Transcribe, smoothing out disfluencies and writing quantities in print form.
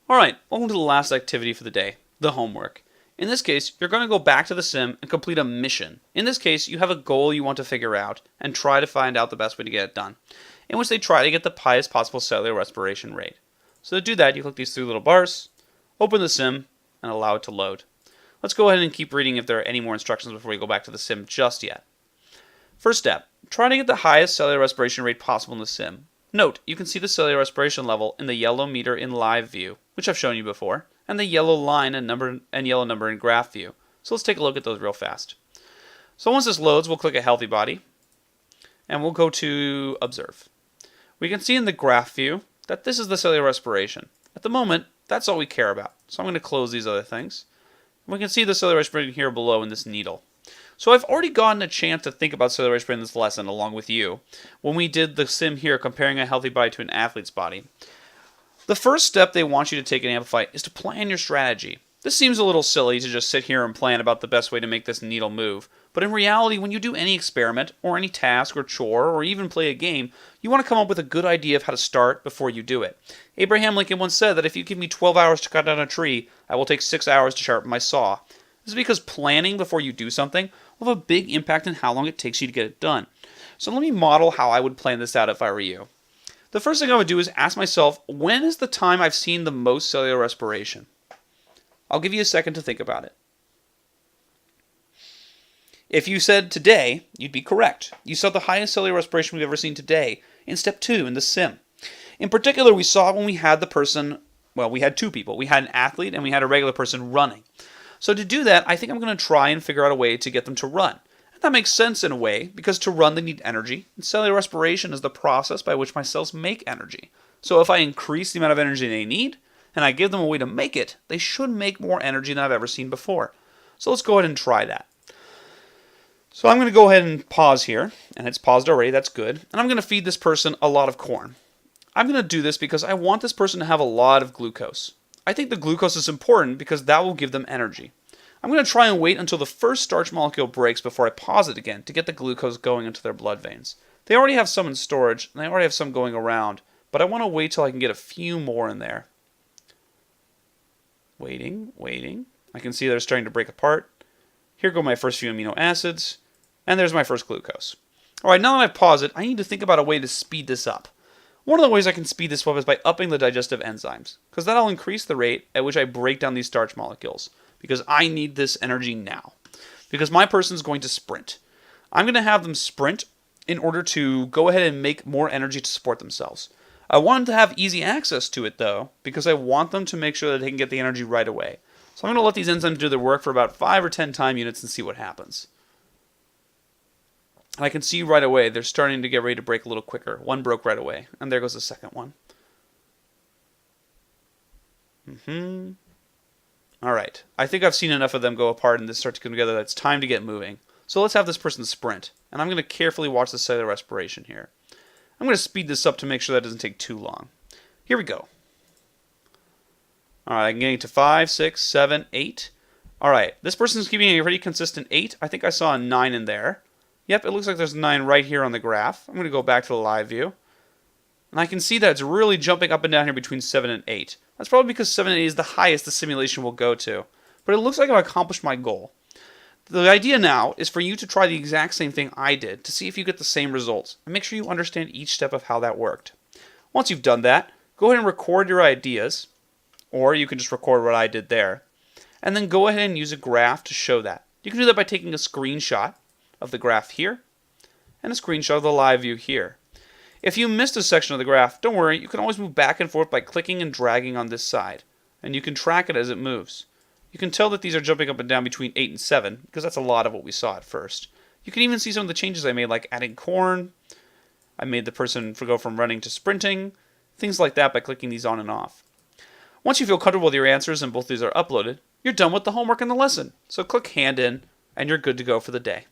Alright, welcome to the last activity for the day, the homework. In this case, you're going to go back to the sim and complete a mission. In this case, you have a goal you want to figure out and try to find out the best way to get it done, in which they try to get the highest possible cellular respiration rate. So to do that, you click these three little bars, open the sim, and allow it to load. Let's go ahead and keep reading if there are any more instructions before we go back to the sim just yet. First step, try to get the highest cellular respiration rate possible in the sim. Note, you can see the cellular respiration level in the yellow meter in live view, which I've shown you before, and the yellow line and yellow number in graph view. So let's take a look at those real fast. So once this loads, we'll click a healthy body, and we'll go to observe. We can see in the graph view that this is the cellular respiration. At the moment, that's all we care about. So I'm going to close these other things. We can see the cellular respiration here below in this needle. So I've already gotten a chance to think about cellular respiration in this lesson along with you when we did the sim here comparing a healthy body to an athlete's body. The first step they want you to take in Amplify is to plan your strategy. This seems a little silly to just sit here and plan about the best way to make this needle move, but in reality, when you do any experiment, or any task or chore, or even play a game, you want to come up with a good idea of how to start before you do it. Abraham Lincoln once said that if you give me 12 hours to cut down a tree, I will take 6 hours to sharpen my saw. This is because planning before you do something will have a big impact on how long it takes you to get it done. So let me model how I would plan this out if I were you. The first thing I would do is ask myself, when is the time I've seen the most cellular respiration? I'll give you a second to think about it. If you said today, you'd be correct. You saw the highest cellular respiration we've ever seen today in step 2 in the sim. In particular, we saw it when we had the person, well, we had two people. We had an athlete and we had a regular person running. So to do that, I think I'm going to try and figure out a way to get them to run. And that makes sense in a way, because to run they need energy, and cellular respiration is the process by which my cells make energy. So if I increase the amount of energy they need, and I give them a way to make it, they should make more energy than I've ever seen before. So let's go ahead and try that. So I'm going to go ahead and pause here, and it's paused already, that's good. And I'm going to feed this person a lot of corn. I'm going to do this because I want this person to have a lot of glucose. I think the glucose is important because that will give them energy. I'm going to try and wait until the first starch molecule breaks before I pause it again to get the glucose going into their blood veins. They already have some in storage, and they already have some going around, but I want to wait till I can get a few more in there. Waiting. I can see they're starting to break apart. Here go my first few amino acids, and there's my first glucose. Alright, now that I've paused it, I need to think about a way to speed this up. One of the ways I can speed this up is by upping the digestive enzymes, because that'll increase the rate at which I break down these starch molecules, because I need this energy now. Because my person's going to sprint. I'm going to have them sprint in order to go ahead and make more energy to support themselves. I want them to have easy access to it, though, because I want them to make sure that they can get the energy right away. So I'm going to let these enzymes do their work for about 5 or 10 time units and see what happens. And I can see right away they're starting to get ready to break a little quicker. One broke right away, and there goes the second one. Alright, I think I've seen enough of them go apart and this start to come together that it's time to get moving. So let's have this person sprint, and I'm going to carefully watch the cellular respiration here. I'm going to speed this up to make sure that doesn't take too long. Here we go. Alright, I'm getting to 5, 6, 7, 8. Alright, this person's keeping a pretty consistent 8. I think I saw a 9 in there. Yep, it looks like there's a 9 right here on the graph. I'm going to go back to the live view. And I can see that it's really jumping up and down here between 7 and 8. That's probably because 7 and 8 is the highest the simulation will go to. But it looks like I've accomplished my goal. The idea now is for you to try the exact same thing I did to see if you get the same results. And make sure you understand each step of how that worked. Once you've done that, go ahead and record your ideas. Or you can just record what I did there. And then go ahead and use a graph to show that. You can do that by taking a screenshot of the graph here, and a screenshot of the live view here. If you missed a section of the graph, don't worry, you can always move back and forth by clicking and dragging on this side, and you can track it as it moves. You can tell that these are jumping up and down between 8 and 7, because that's a lot of what we saw at first. You can even see some of the changes I made, like adding corn. I made the person go from running to sprinting, things like that by clicking these on and off. Once you feel comfortable with your answers and both these are uploaded, you're done with the homework and the lesson. So click Hand In, and you're good to go for the day.